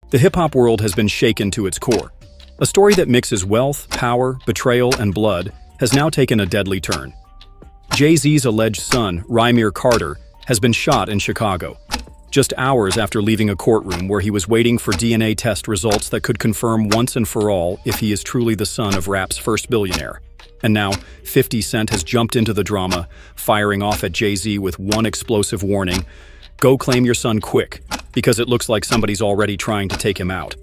The hip-hop world has been shaken to its core. A story that mixes wealth, power, betrayal, and blood has now taken a deadly turn. Jay-Z's alleged son, Rymir Carter, has been shot in Chicago, just hours after leaving a courtroom where he was waiting for DNA test results that could confirm once and for all if he is truly the son of rap's first billionaire. And now, 50 Cent has jumped into the drama, firing off at Jay-Z with one explosive warning: go claim your son quick, because it looks like somebody's already trying to take him out.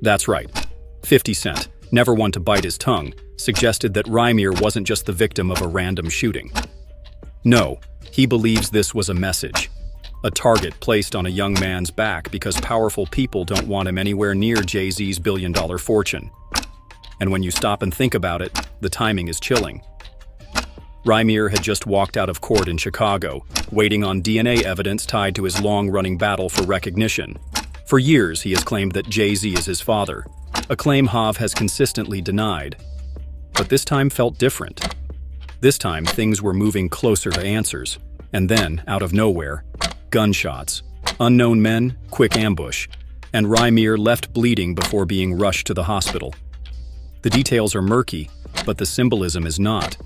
That's right. 50 Cent, never one to bite his tongue, suggested that Rymir wasn't just the victim of a random shooting. No, he believes this was a message. A target placed on a young man's back because powerful people don't want him anywhere near Jay-Z's billion-dollar fortune. And when you stop and think about it, the timing is chilling. Rymir had just walked out of court in Chicago, waiting on DNA evidence tied to his long-running battle for recognition. For years, he has claimed that Jay-Z is his father, a claim Hav has consistently denied. But this time felt different. This time, things were moving closer to answers. And then, out of nowhere, gunshots, unknown men, quick ambush, and Rymir left bleeding before being rushed to the hospital. The details are murky, but the symbolism is not.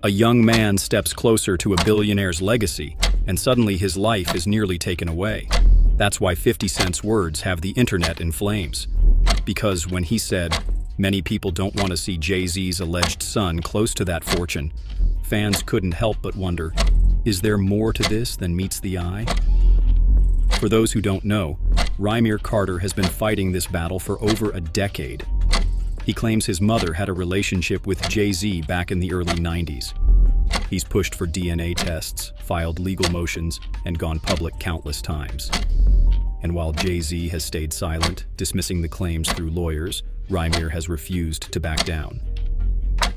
A young man steps closer to a billionaire's legacy, and suddenly his life is nearly taken away. That's why 50 Cent's words have the internet in flames. Because when he said, "Many people don't want to see Jay-Z's alleged son close to that fortune," fans couldn't help but wonder, is there more to this than meets the eye? For those who don't know, Rymir Carter has been fighting this battle for over a decade. He claims his mother had a relationship with Jay-Z back in the early 90s. He's pushed for DNA tests, filed legal motions, and gone public countless times. And while Jay-Z has stayed silent, dismissing the claims through lawyers, Rymir has refused to back down.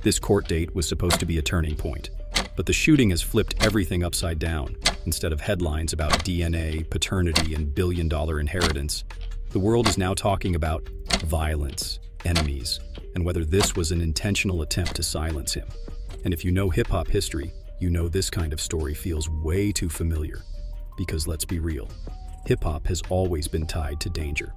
This court date was supposed to be a turning point, but the shooting has flipped everything upside down. Instead of headlines about DNA, paternity, and billion-dollar inheritance, the world is now talking about violence, enemies, and whether this was an intentional attempt to silence him. And if you know hip-hop history, you know this kind of story feels way too familiar. Because let's be real, hip-hop has always been tied to danger.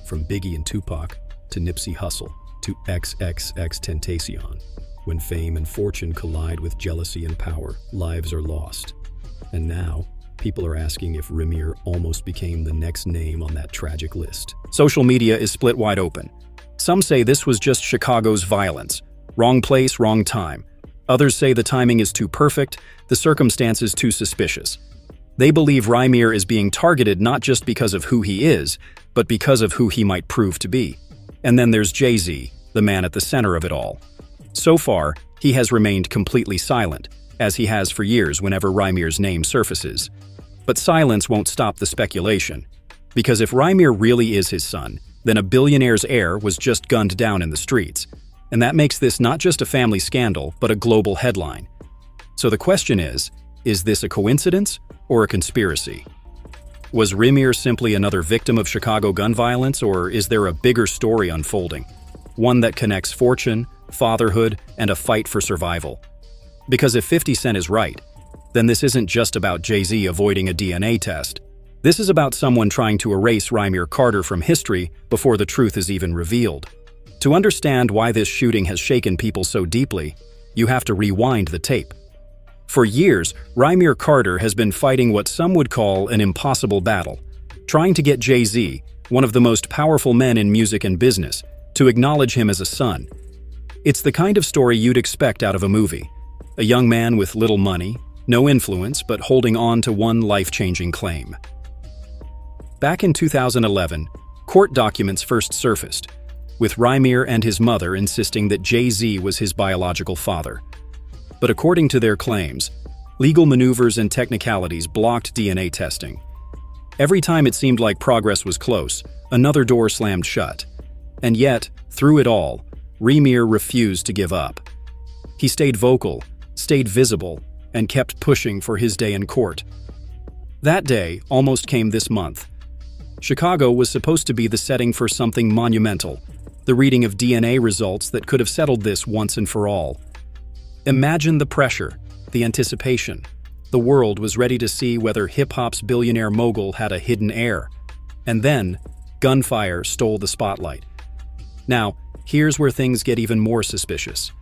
From Biggie and Tupac, to Nipsey Hussle, to XXXTentacion. When fame and fortune collide with jealousy and power, lives are lost. And now, people are asking if Rymir almost became the next name on that tragic list. Social media is split wide open. Some say this was just Chicago's violence. Wrong place, wrong time. Others say the timing is too perfect, the circumstances too suspicious. They believe Rymir is being targeted not just because of who he is, but because of who he might prove to be. And then there's Jay-Z, the man at the center of it all. So far, he has remained completely silent, as he has for years whenever Rymir's name surfaces. But silence won't stop the speculation. Because if Rymir really is his son, then a billionaire's heir was just gunned down in the streets. And that makes this not just a family scandal, but a global headline. So the question is this a coincidence or a conspiracy? Was Rymir simply another victim of Chicago gun violence, or is there a bigger story unfolding? One that connects fortune, fatherhood, and a fight for survival. Because if 50 Cent is right, then this isn't just about Jay-Z avoiding a DNA test. This is about someone trying to erase Rymir Carter from history before the truth is even revealed. To understand why this shooting has shaken people so deeply, you have to rewind the tape. For years, Rymir Carter has been fighting what some would call an impossible battle, trying to get Jay-Z, one of the most powerful men in music and business, to acknowledge him as a son. It's the kind of story you'd expect out of a movie. A young man with little money, no influence, but holding on to one life-changing claim. Back in 2011, court documents first surfaced, with Rymir and his mother insisting that Jay-Z was his biological father. But according to their claims, legal maneuvers and technicalities blocked DNA testing. Every time it seemed like progress was close, another door slammed shut. And yet, through it all, Rymir refused to give up. He stayed vocal, stayed visible, and kept pushing for his day in court. That day almost came this month. Chicago was supposed to be the setting for something monumental, the reading of DNA results that could have settled this once and for all. Imagine the pressure, the anticipation. The world was ready to see whether hip-hop's billionaire mogul had a hidden heir. And then, Gunfire stole the spotlight. Now, here's where things get even more suspicious.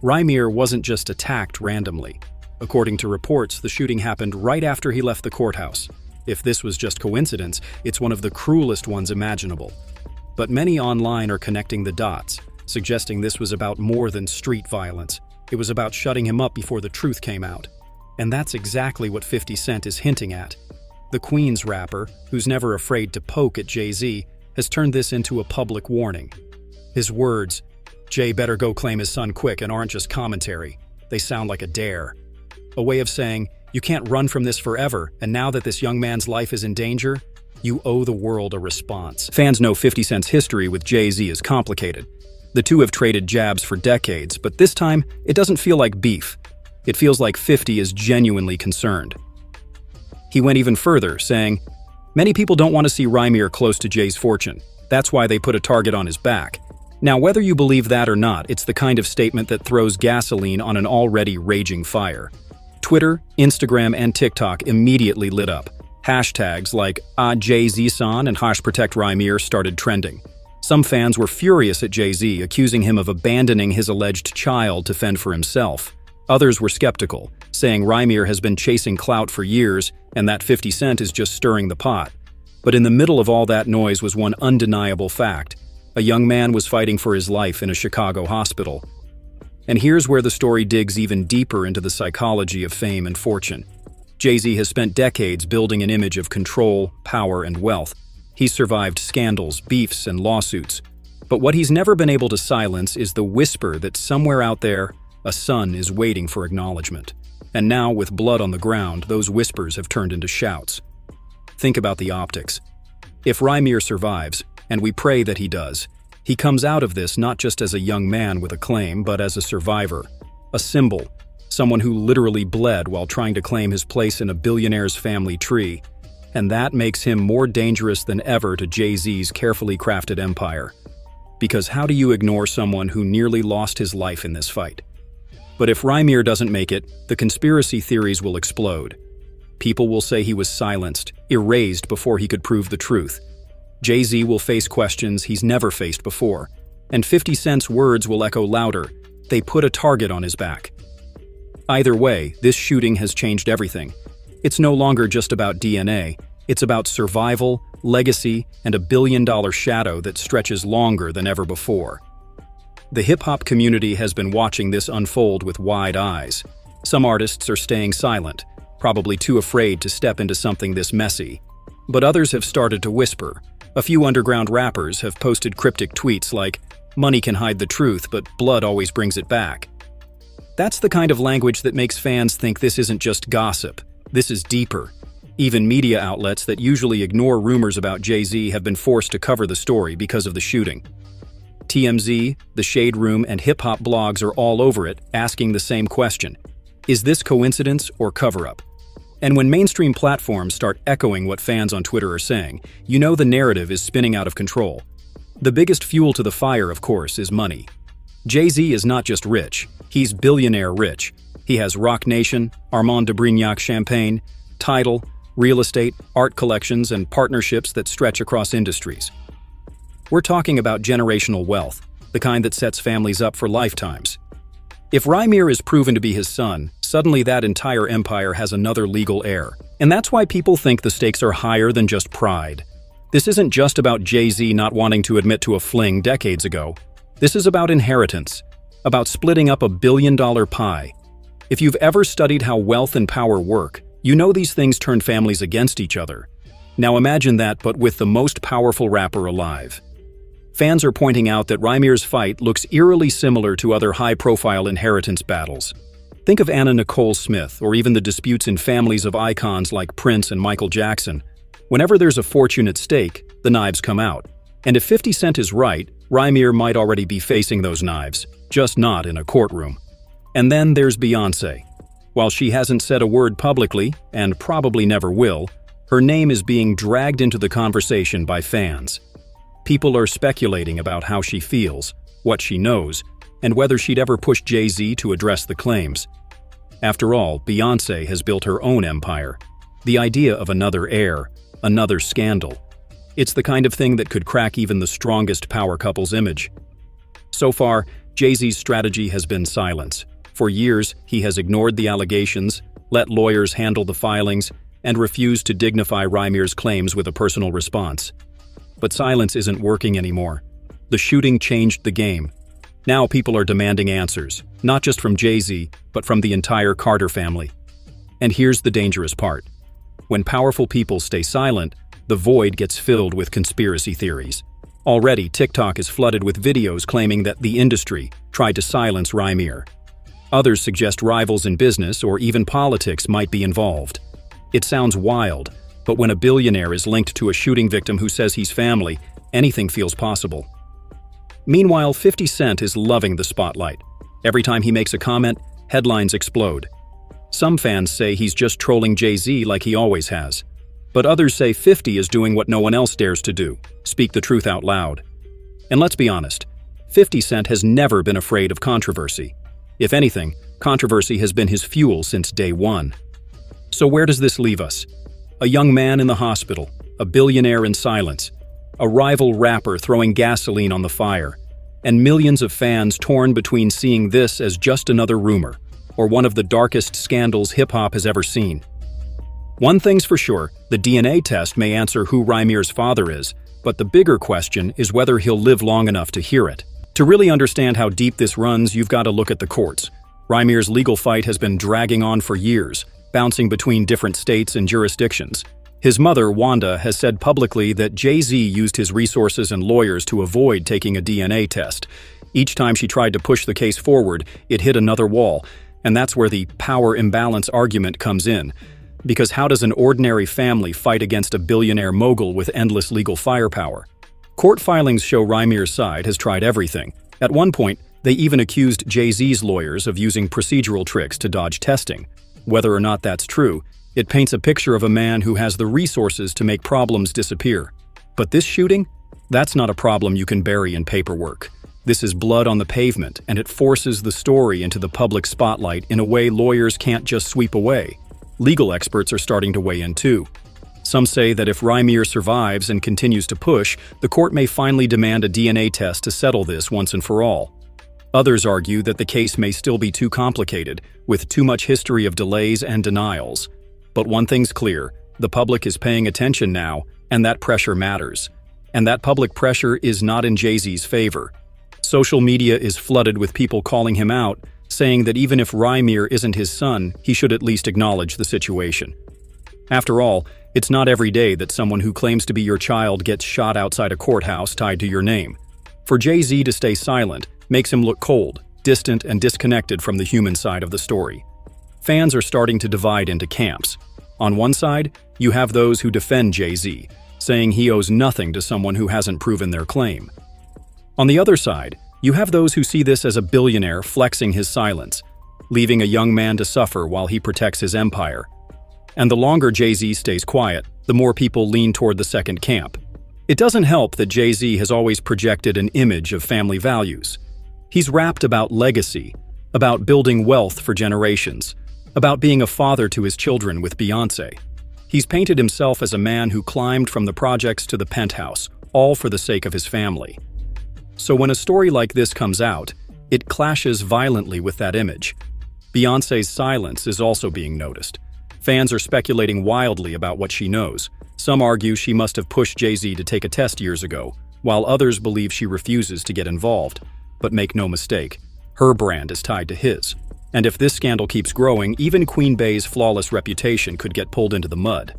Rymir wasn't just attacked randomly. According to reports, the shooting happened right after he left the courthouse. If this was just coincidence, it's one of the cruelest ones imaginable. But many online are connecting the dots, suggesting this was about more than street violence. It was about shutting him up before the truth came out. And that's exactly what 50 Cent is hinting at. The Queens rapper, who's never afraid to poke at Jay-Z, has turned this into a public warning. His words, "Jay better go claim his son quick," and aren't just commentary. They sound like a dare. A way of saying, you can't run from this forever, and now that this young man's life is in danger, you owe the world a response. Fans know 50 Cent's history with Jay-Z is complicated. The two have traded jabs for decades, but this time, it doesn't feel like beef. It feels like 50 is genuinely concerned. He went even further, saying, "Many people don't want to see Rymir close to Jay's fortune. That's why they put a target on his back." Now, whether you believe that or not, it's the kind of statement that throws gasoline on an already raging fire. Twitter, Instagram, and TikTok immediately lit up. Hashtags like #Jay-Z-san and #ProtectRymir started trending. Some fans were furious at Jay-Z, accusing him of abandoning his alleged child to fend for himself. Others were skeptical, saying Rymir has been chasing clout for years and that 50 Cent is just stirring the pot. But in the middle of all that noise was one undeniable fact. A young man was fighting for his life in a Chicago hospital. And here's where the story digs even deeper into the psychology of fame and fortune. Jay-Z has spent decades building an image of control, power, and wealth. He's survived scandals, beefs, and lawsuits. But what he's never been able to silence is the whisper that somewhere out there, a son is waiting for acknowledgement. And now, with blood on the ground, those whispers have turned into shouts. Think about the optics. If Rymir survives, and we pray that he does, he comes out of this not just as a young man with a claim, but as a survivor, a symbol, someone who literally bled while trying to claim his place in a billionaire's family tree. And that makes him more dangerous than ever to Jay-Z's carefully crafted empire. Because how do you ignore someone who nearly lost his life in this fight? But if Rymir doesn't make it, the conspiracy theories will explode. People will say he was silenced, erased before he could prove the truth. Jay-Z will face questions he's never faced before. And 50 Cent's words will echo louder. They put a target on his back. Either way, this shooting has changed everything. It's no longer just about DNA. It's about survival, legacy, and a billion-dollar shadow that stretches longer than ever before. The hip-hop community has been watching this unfold with wide eyes. Some artists are staying silent, probably too afraid to step into something this messy. But others have started to whisper. A few underground rappers have posted cryptic tweets like, "Money can hide the truth, but blood always brings it back." That's the kind of language that makes fans think this isn't just gossip. This is deeper. Even media outlets that usually ignore rumors about Jay-Z have been forced to cover the story because of the shooting. TMZ, The Shade Room, and hip-hop blogs are all over it, asking the same question. Is this coincidence or cover-up? And when mainstream platforms start echoing what fans on Twitter are saying, you know the narrative is spinning out of control. The biggest fuel to the fire, of course, is money. Jay-Z is not just rich, he's billionaire rich. He has Roc Nation, Armand de Brignac Champagne, Tidal, real estate, art collections, and partnerships that stretch across industries. We're talking about generational wealth, the kind that sets families up for lifetimes. If Rymir is proven to be his son, suddenly that entire empire has another legal heir. And that's why people think the stakes are higher than just pride. This isn't just about Jay-Z not wanting to admit to a fling decades ago. This is about inheritance, about splitting up a billion-dollar pie. If you've ever studied how wealth and power work, you know these things turn families against each other. Now imagine that, but with the most powerful rapper alive. Fans are pointing out that Rymir's fight looks eerily similar to other high-profile inheritance battles. Think of Anna Nicole Smith, or even the disputes in families of icons like Prince and Michael Jackson. Whenever there's a fortune at stake, the knives come out. And if 50 Cent is right, Rymir might already be facing those knives, just not in a courtroom. And then there's Beyonce. While she hasn't said a word publicly, and probably never will, her name is being dragged into the conversation by fans. People are speculating about how she feels, what she knows, and whether she'd ever push Jay-Z to address the claims. After all, Beyonce has built her own empire. The idea of another heir, another scandal. It's the kind of thing that could crack even the strongest power couple's image. So far, Jay-Z's strategy has been silence. For years, he has ignored the allegations, let lawyers handle the filings, and refused to dignify Rymir's claims with a personal response. But silence isn't working anymore. The shooting changed the game. Now people are demanding answers, not just from Jay-Z, but from the entire Carter family. And here's the dangerous part. When powerful people stay silent, the void gets filled with conspiracy theories. Already, TikTok is flooded with videos claiming that the industry tried to silence Rymir. Others suggest rivals in business or even politics might be involved. It sounds wild, but when a billionaire is linked to a shooting victim who says he's family, anything feels possible. Meanwhile, 50 Cent is loving the spotlight. Every time he makes a comment, headlines explode. Some fans say he's just trolling Jay-Z like he always has. But others say 50 is doing what no one else dares to do, speak the truth out loud. And let's be honest, 50 Cent has never been afraid of controversy. If anything, controversy has been his fuel since day one. So where does this leave us? A young man in the hospital, a billionaire in silence, a rival rapper throwing gasoline on the fire, and millions of fans torn between seeing this as just another rumor, or one of the darkest scandals hip-hop has ever seen. One thing's for sure, the DNA test may answer who Rymir's father is, but the bigger question is whether he'll live long enough to hear it. To really understand how deep this runs, you've got to look at the courts. Rymir's legal fight has been dragging on for years, bouncing between different states and jurisdictions. His mother, Wanda, has said publicly that Jay-Z used his resources and lawyers to avoid taking a DNA test. Each time she tried to push the case forward, it hit another wall, and that's where the power imbalance argument comes in. Because how does an ordinary family fight against a billionaire mogul with endless legal firepower? Court filings show Rymir's side has tried everything. At one point, they even accused Jay-Z's lawyers of using procedural tricks to dodge testing. Whether or not that's true, it paints a picture of a man who has the resources to make problems disappear. But this shooting? That's not a problem you can bury in paperwork. This is blood on the pavement, and it forces the story into the public spotlight in a way lawyers can't just sweep away. Legal experts are starting to weigh in too. Some say that if Rymir survives and continues to push, the court may finally demand a DNA test to settle this once and for all. Others argue that the case may still be too complicated, with too much history of delays and denials. But one thing's clear, the public is paying attention now, and that pressure matters. And that public pressure is not in Jay-Z's favor. Social media is flooded with people calling him out, saying that even if Rymir isn't his son, he should at least acknowledge the situation. After all, it's not every day that someone who claims to be your child gets shot outside a courthouse tied to your name. For Jay-Z to stay silent makes him look cold, distant, and disconnected from the human side of the story. Fans are starting to divide into camps. On one side, you have those who defend Jay-Z, saying he owes nothing to someone who hasn't proven their claim. On the other side, you have those who see this as a billionaire flexing his silence, leaving a young man to suffer while he protects his empire. And the longer Jay-Z stays quiet, the more people lean toward the second camp. It doesn't help that Jay-Z has always projected an image of family values. He's rapped about legacy, about building wealth for generations, about being a father to his children with Beyonce. He's painted himself as a man who climbed from the projects to the penthouse, all for the sake of his family. So when a story like this comes out, it clashes violently with that image. Beyonce's silence is also being noticed. Fans are speculating wildly about what she knows. Some argue she must have pushed Jay-Z to take a test years ago, while others believe she refuses to get involved. But make no mistake, her brand is tied to his. And if this scandal keeps growing, even Queen Bey's flawless reputation could get pulled into the mud.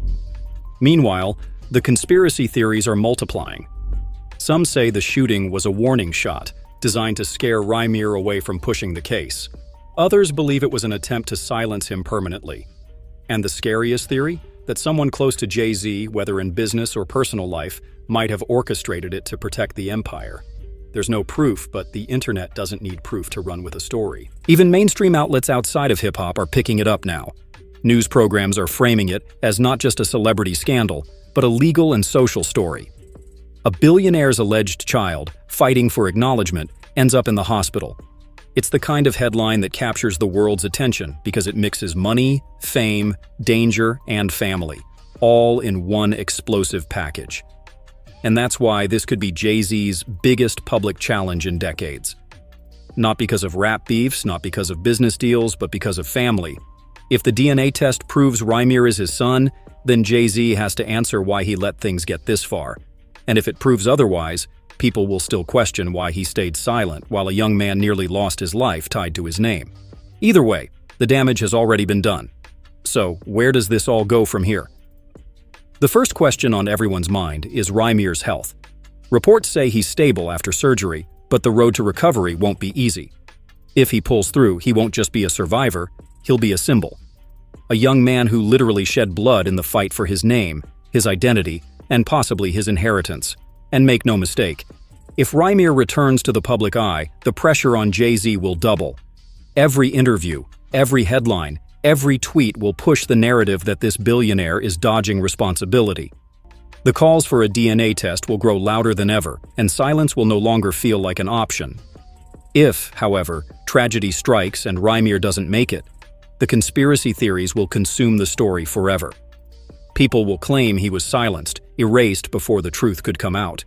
Meanwhile, the conspiracy theories are multiplying. Some say the shooting was a warning shot, designed to scare Rymir away from pushing the case. Others believe it was an attempt to silence him permanently. And the scariest theory? That someone close to Jay-Z, whether in business or personal life, might have orchestrated it to protect the empire. There's no proof, but the internet doesn't need proof to run with a story. Even mainstream outlets outside of hip-hop are picking it up now. News programs are framing it as not just a celebrity scandal, but a legal and social story. A billionaire's alleged child, fighting for acknowledgement, ends up in the hospital. It's the kind of headline that captures the world's attention because it mixes money, fame, danger, and family, all in one explosive package. And that's why this could be Jay-Z's biggest public challenge in decades. Not because of rap beefs, not because of business deals, but because of family. If the DNA test proves Rymir is his son, then Jay-Z has to answer why he let things get this far. And if it proves otherwise, people will still question why he stayed silent while a young man nearly lost his life tied to his name. Either way, the damage has already been done. So, where does this all go from here? The first question on everyone's mind is Rymir's health. Reports say he's stable after surgery, but the road to recovery won't be easy. If he pulls through, he won't just be a survivor, he'll be a symbol. A young man who literally shed blood in the fight for his name, his identity, and possibly his inheritance. And make no mistake, if Rymir returns to the public eye, the pressure on Jay-Z will double. Every interview, every headline, every tweet will push the narrative that this billionaire is dodging responsibility. The calls for a DNA test will grow louder than ever, and silence will no longer feel like an option. If, however, tragedy strikes and Rymir doesn't make it, the conspiracy theories will consume the story forever. People will claim he was silenced, erased before the truth could come out.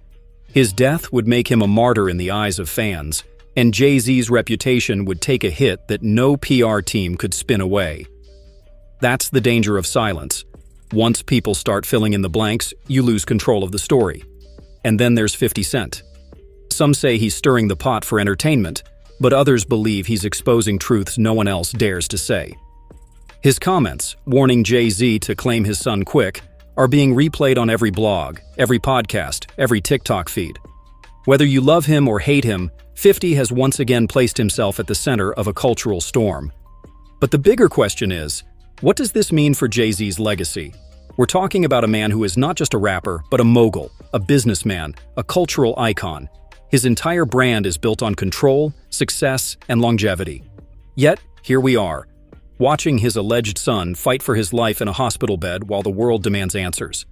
His death would make him a martyr in the eyes of fans, and Jay-Z's reputation would take a hit that no PR team could spin away. That's the danger of silence. Once people start filling in the blanks, you lose control of the story. And then there's 50 Cent. Some say he's stirring the pot for entertainment, but others believe he's exposing truths no one else dares to say. His comments, warning Jay-Z to claim his son quick, are being replayed on every blog, every podcast, every TikTok feed. Whether you love him or hate him, 50 has once again placed himself at the center of a cultural storm. But the bigger question is, what does this mean for Jay-Z's legacy? We're talking about a man who is not just a rapper, but a mogul, a businessman, a cultural icon. His entire brand is built on control, success, and longevity. Yet, here we are, watching his alleged son fight for his life in a hospital bed while the world demands answers.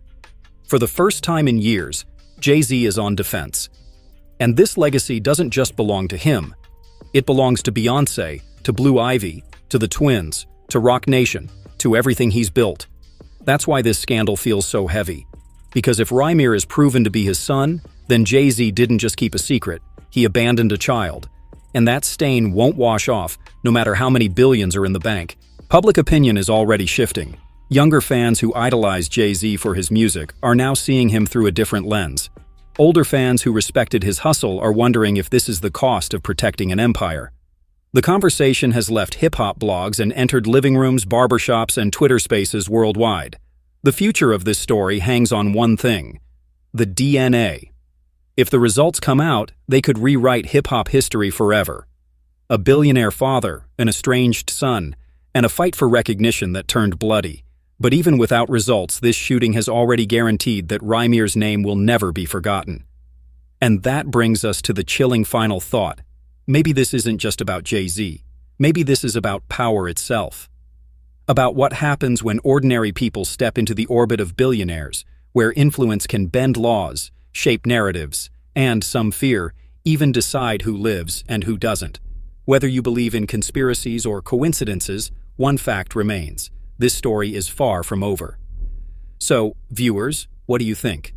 For the first time in years, Jay-Z is on defense. And this legacy doesn't just belong to him. It belongs to Beyonce, to Blue Ivy, to the Twins, to Rock Nation, to everything he's built. That's why this scandal feels so heavy. Because if Rymir is proven to be his son, then Jay-Z didn't just keep a secret, he abandoned a child. And that stain won't wash off, no matter how many billions are in the bank. Public opinion is already shifting. Younger fans who idolize Jay-Z for his music are now seeing him through a different lens. Older fans who respected his hustle are wondering if this is the cost of protecting an empire. The conversation has left hip-hop blogs and entered living rooms, barbershops, and Twitter spaces worldwide. The future of this story hangs on one thing: the DNA. If the results come out, they could rewrite hip-hop history forever. A billionaire father, an estranged son, and a fight for recognition that turned bloody. But even without results, this shooting has already guaranteed that Rymir's name will never be forgotten. And that brings us to the chilling final thought. Maybe this isn't just about Jay-Z. Maybe this is about power itself. About what happens when ordinary people step into the orbit of billionaires, where influence can bend laws, shape narratives, and, some fear, even decide who lives and who doesn't. Whether you believe in conspiracies or coincidences, one fact remains: this story is far from over. So, viewers, what do you think?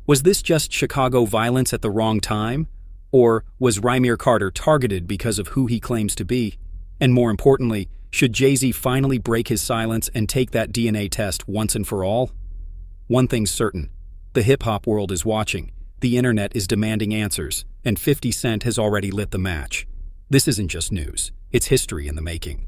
Was this just Chicago violence at the wrong time? Or was Rymir Carter targeted because of who he claims to be? And more importantly, should Jay-Z finally break his silence and take that DNA test once and for all? One thing's certain: the hip-hop world is watching, the internet is demanding answers, and 50 Cent has already lit the match. This isn't just news, it's history in the making.